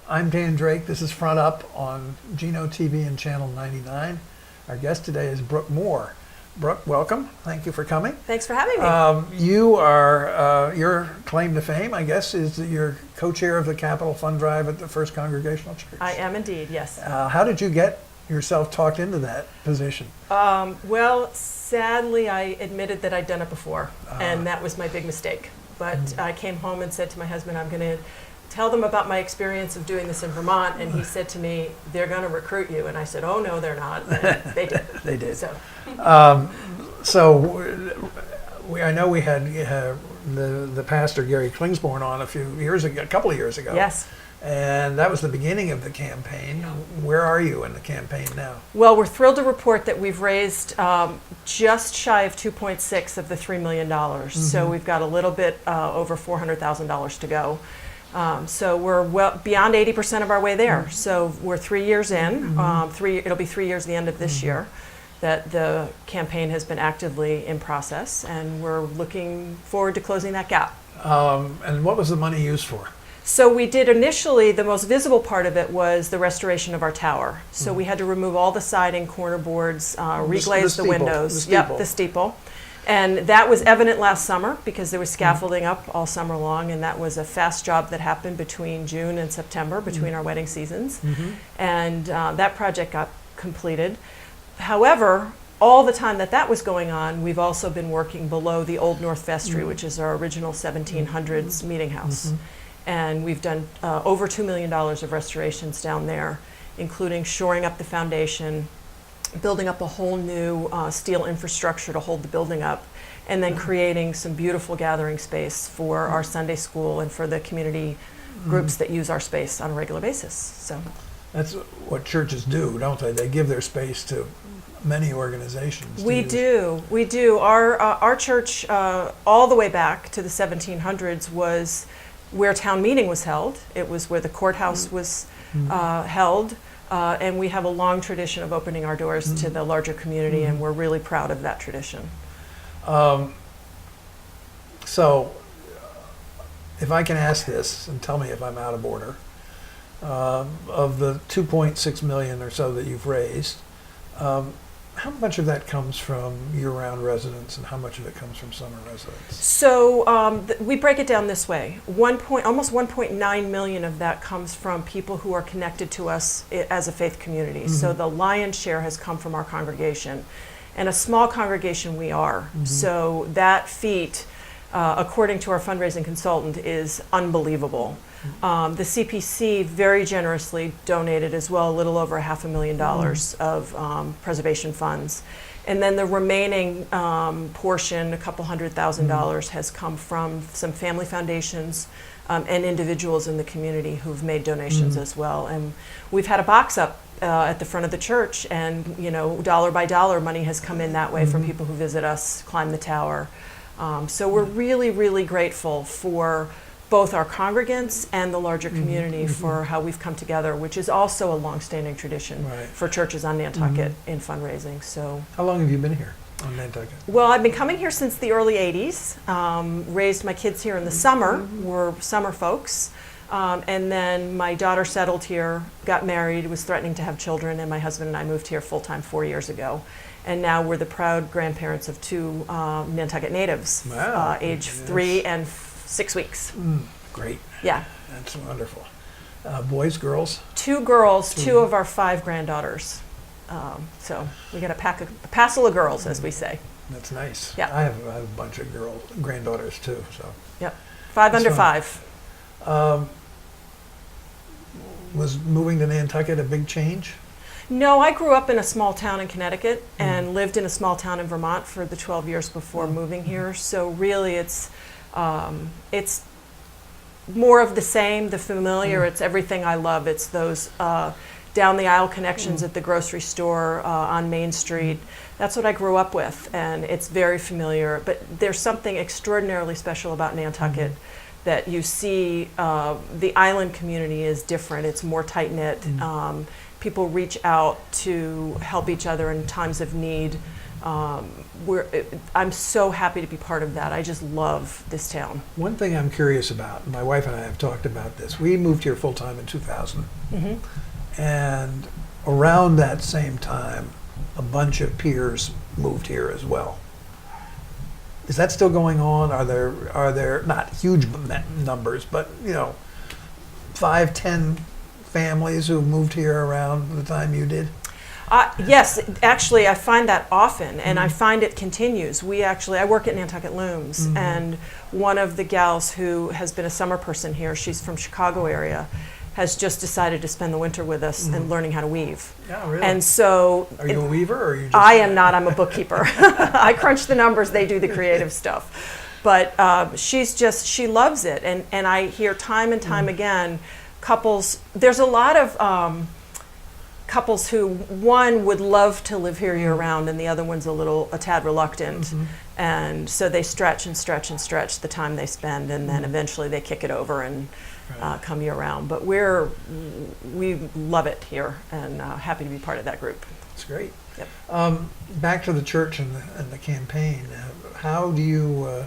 I'm Dan Drake. This is Front Up on Geno TV and Channel 99. Our guest today is Brooke Mohr. Brooke, welcome. Thank you for coming. Thanks for having me. You are, your claim to fame, I guess, is that you're co-chair of the Capital Fund Drive at the First Congregational Church. I am indeed, yes. How did you get yourself talked into that position? Well, sadly, I admitted that I'd done it before, and that was my big mistake. But I came home and said to my husband, I'm going to tell them about my experience of doing this in Vermont, and he said to me, they're going to recruit you. And I said, oh, no, they're not. And they did. They did. So, I know we had the pastor Gary Klingsborn on a couple of years ago. yes. And that was the beginning of the campaign. Where are you in the campaign now? Well, we're thrilled to report that we've raised just shy of 2.6 of the $3 million. So we've got a little bit over $400,000 to go. So we're well beyond 80% of our way there. So we're 3 years in. It'll be 3 years the end of this year that the campaign has been actively in process, and we're looking forward to closing that gap. And what was the money used for? So we did initially, the most visible part of it was the restoration of our tower. So we had to remove all the siding, corner boards, reglaze the windows. Yep, the steeple. And that was evident last summer because there was scaffolding up all summer long, and that was a fast job that happened between June and September, between our wedding seasons. And that project got completed. However, all the time that was going on, we've also been working below the Old North Vestry, which is our original 1700s meeting house. And we've done over $2 million of restorations down there, including shoring up the foundation, building up a whole new steel infrastructure to hold the building up, and then creating some beautiful gathering space for our Sunday school and for the community groups that use our space on a regular basis. So that's what churches do, don't they? They give their space to many organizations. We do. Our church, all the way back to the 1700s, was where town meeting was held. It was where the courthouse was held. And we have a long tradition of opening our doors to the larger community, and we're really proud of that tradition. So, if I can ask this, and tell me if I'm out of order, of the 2.6 million or so that you've raised, how much of that comes from year-round residents, and how much of it comes from summer residents? So we break it down this way. Almost 1.9 million of that comes from people who are connected to us as a faith community. So the lion's share has come from our congregation. And a small congregation we are. So that feat, according to our fundraising consultant, is unbelievable. The CPC very generously donated as well a little over $500,000 of preservation funds. And then the remaining portion, a couple $100,000, has come from some family foundations and individuals in the community who've made donations as well. And we've had a box up at the front of the church, and dollar by dollar money has come in that way from people who visit us, climb the tower. So we're really, really grateful for both our congregants and the larger community for how we've come together, which is also a long-standing tradition for churches on Nantucket in fundraising. So, how long have you been here on Nantucket? Well, I've been coming here since the early 80s, raised my kids here in the summer, we're summer folks, and then my daughter settled here, got married, was threatening to have children, and my husband and I moved here full-time 4 years ago. And now we're the proud grandparents of two Nantucket natives, age 3 and 6 weeks. Great. Yeah. That's wonderful. Boys, girls? 2 girls, 2 of our 5 granddaughters. So we got a passel of girls, as we say. That's nice. Yeah. I have a bunch of granddaughters too. So. Yep. 5 under 5. Was moving to Nantucket a big change? No, I grew up in a small town in Connecticut and lived in a small town in Vermont for the 12 years before moving here. So really, it's more of the same, the familiar. It's everything I love. It's those down the aisle connections at the grocery store on Main Street. That's what I grew up with, and it's very familiar. But there's something extraordinarily special about Nantucket that you see. The island community is different. It's more tight-knit. People reach out to help each other in times of need. I'm so happy to be part of that. I just love this town. One thing I'm curious about, my wife and I have talked about this. We moved here full time in 2000, and around that same time, a bunch of peers moved here as well. Is that still going on? Are there not huge numbers, but 5, 10 families who moved here around the time you did? Yes, actually, I find that often, and I find it continues. I work at Nantucket Looms, and one of the gals who has been a summer person here, she's from Chicago area, has just decided to spend the winter with us and learning how to weave. Yeah, really? And so... Are you a weaver, or are you just... I am not. I'm a bookkeeper. I crunch the numbers. They do the creative stuff. But she loves it. And I hear time and time again, couples... There's a lot of couples who, one would love to live here year-round, and the other one's a tad reluctant. And so they stretch and stretch and stretch the time they spend, and then eventually they kick it over and come year-round. But we love it here, and happy to be part of that group. That's great. Yep. Back to the church and the campaign. How do you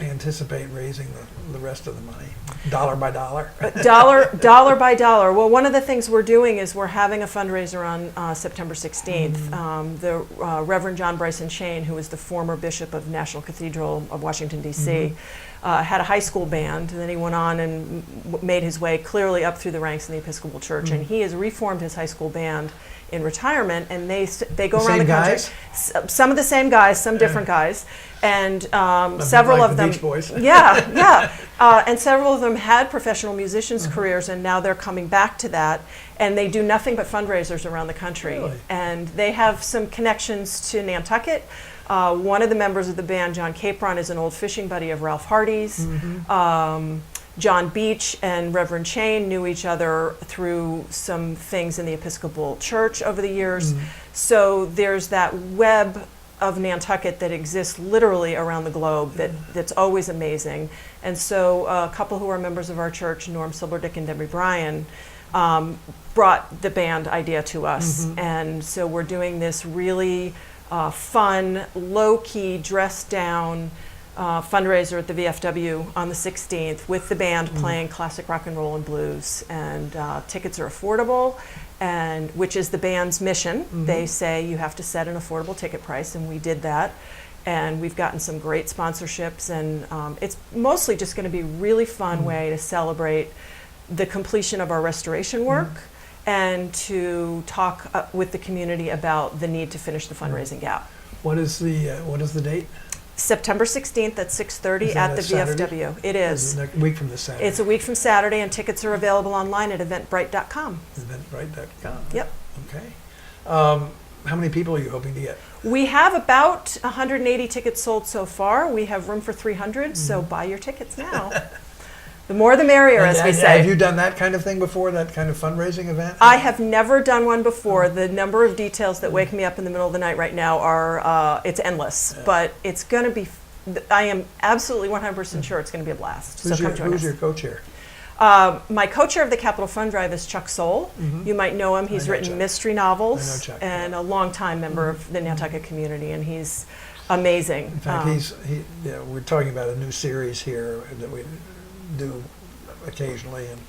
anticipate raising the rest of the money? Dollar by dollar? Dollar by dollar. Well, one of the things we're doing is we're having a fundraiser on September 16th. The Reverend John Bryson Shane, who was the former bishop of National Cathedral of Washington, D.C., had a high school band, and then he went on and made his way clearly up through the ranks in the Episcopal Church, and he has reformed his high school band in retirement, and they go around the country. Some of the same guys, some different guys, and several like of the them. Beach Boys. And several of them had professional musicians' careers, and now they're coming back to that, and they do nothing but fundraisers around the country. Really? And they have some connections to Nantucket. One of the members of the band, John Capron, is an old fishing buddy of Ralph Hardy's. John Beach and Reverend Shane knew each other through some things in the Episcopal Church over the years. So there's that web of Nantucket that exists literally around the globe that's always amazing. And so a couple who are members of our church, Norm Silberdick and Debbie Bryan, brought the band idea to us. And so we're doing this really fun, low-key, dressed-down fundraiser at the VFW on the 16th with the band playing classic rock and roll and blues. And tickets are affordable, and which is the band's mission. They say you have to set an affordable ticket price, and we did that. And we've gotten some great sponsorships, and it's mostly just going to be a really fun way to celebrate the completion of our restoration work and to talk with the community about the need to finish the fundraising gap. What is the date? September 16th at 6:30 at the VFW. It is. It's a week from this Saturday. It's a week from Saturday, and tickets are available online at eventbrite.com. Eventbrite.com. Yep. Okay. How many people are you hoping to get? We have about 180 tickets sold so far. We have room for 300, so buy your tickets now. The more the merrier, as we say. Have you done that kind of thing before, that kind of fundraising event? I have never done one before. The number of details that wake me up in the middle of the night right now are, it's endless. But it's going to be, I am absolutely 100% sure it's going to be a blast. So come join us. Who's your co-chair? My co-chair of the Capital Fund Drive is Chuck Soule. You might know him. He's written mystery novels and a longtime member of the Nantucket community, and he's amazing. In fact, we're talking about a new series here that we do occasionally, and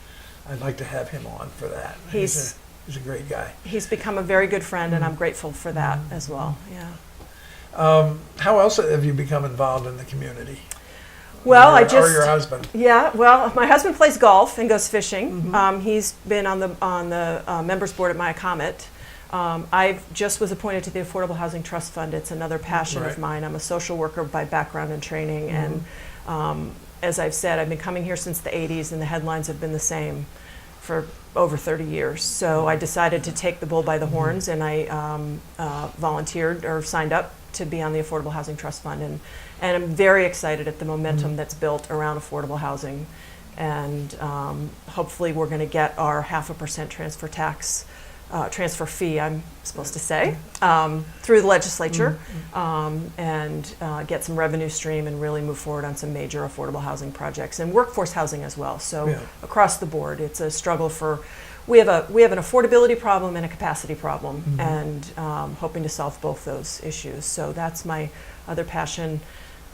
I'd like to have him on for that. He's a great guy. He's become a very good friend, and I'm grateful for that as well. Yeah. How else have you become involved in the community? Well, or your husband? Yeah. Well, my husband plays golf and goes fishing. He's been on the members board at Maya Comet. I just was appointed to the Affordable Housing Trust Fund. It's another passion of mine. I'm a social worker by background and training, and as I've said, I've been coming here since the 80s, and the headlines have been the same for over 30 years. So I decided to take the bull by the horns, and I volunteered or signed up to be on the Affordable Housing Trust Fund, and I'm very excited at the momentum that's built around affordable housing, and hopefully we're going to get our 0.5% transfer fee, I'm supposed to say, through the legislature, and get some revenue stream and really move forward on some major affordable housing projects and workforce housing as well. So across the board, it's a struggle for we have an affordability problem and a capacity problem, and hoping to solve both those issues. So that's my other passion.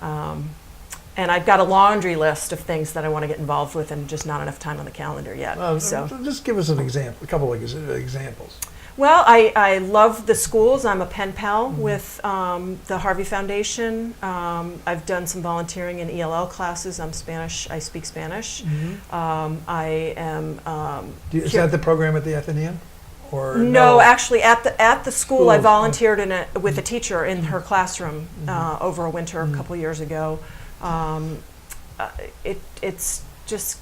And I've got a laundry list of things that I want to get involved with, and just not enough time on the calendar yet. So just give us an example, a couple of examples. well, I love the schools. I'm a pen pal with the Harvey Foundation. I've done some volunteering in ELL classes. I'm Spanish. I speak Spanish. I am. Is that the program at the Athenaeum? Or No, actually, at the school, I School. volunteered with a teacher in her classroom over a winter a couple years ago. It's just,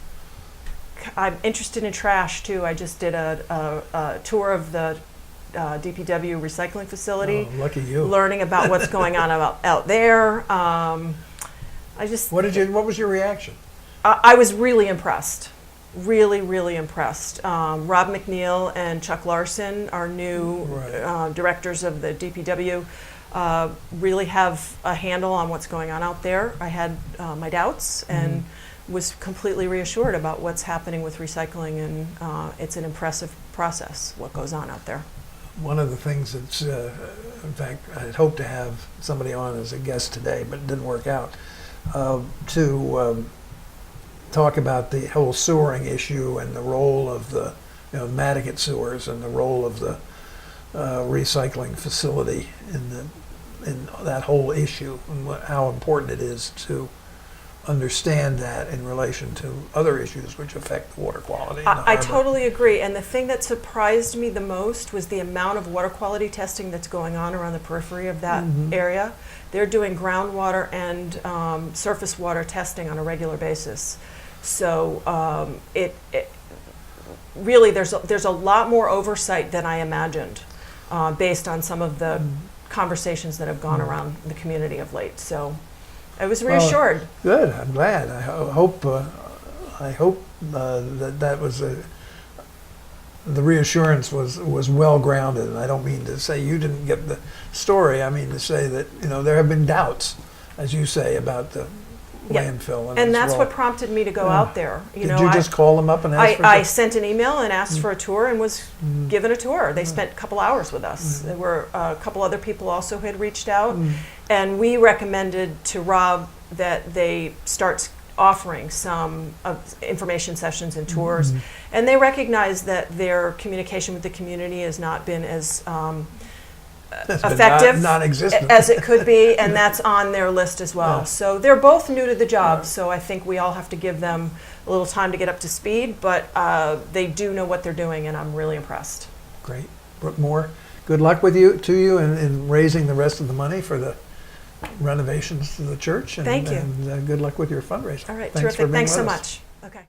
I'm interested in trash too. I just did a tour of the DPW recycling facility, Oh, lucky you. learning about what's going on out there. What was your reaction? I was really impressed. Really impressed. Rob McNeil and Chuck Larson, our new Right. directors of the DPW, really have a handle on what's going on out there. I had my doubts and was completely reassured about what's happening with recycling, and it's an impressive process, what goes on out there. One of the things that's, in fact, I had hoped to have somebody on as a guest today, but it didn't work out, to talk about the whole sewering issue and the role of the Nantucket sewers and the role of the recycling facility in that whole issue, and how important it is to understand that in relation to other issues which affect the water quality in the I harbor. totally agree, and the thing that surprised me the most was the amount of water quality testing that's going on around the periphery of that area. They're doing groundwater and surface water testing on a regular basis. So it really, there's a lot more oversight than I imagined, based on some of the conversations that have gone around the community of late. So I was reassured. Good. I'm glad. I hope that was the reassurance was well grounded. And I don't mean to say you didn't get the story. I mean to say that there have been doubts, as you say, about the landfill. And its that's role. what prompted me to go out there. Did you just call them up and ask for I sent an email and asked for a tour and was given a tour. They spent a couple hours with us. There were a couple other people also who had reached out, and we recommended to Rob that they start offering some information sessions and tours. And they recognize that their communication with the community has not been as It's been effective non-existent. as it could be, and that's on their list as well. Yeah. So they're both new to the job, so I think we all have to give them a little time to get up to speed, but they do know what they're doing, and I'm really impressed. Great. BrookeMohr, good luck to you in raising the rest of the money for the renovations to the church. And, Thank you. And good luck with your fundraiser. All right, Thanks for terrific. being Thanks with so us. much. Okay.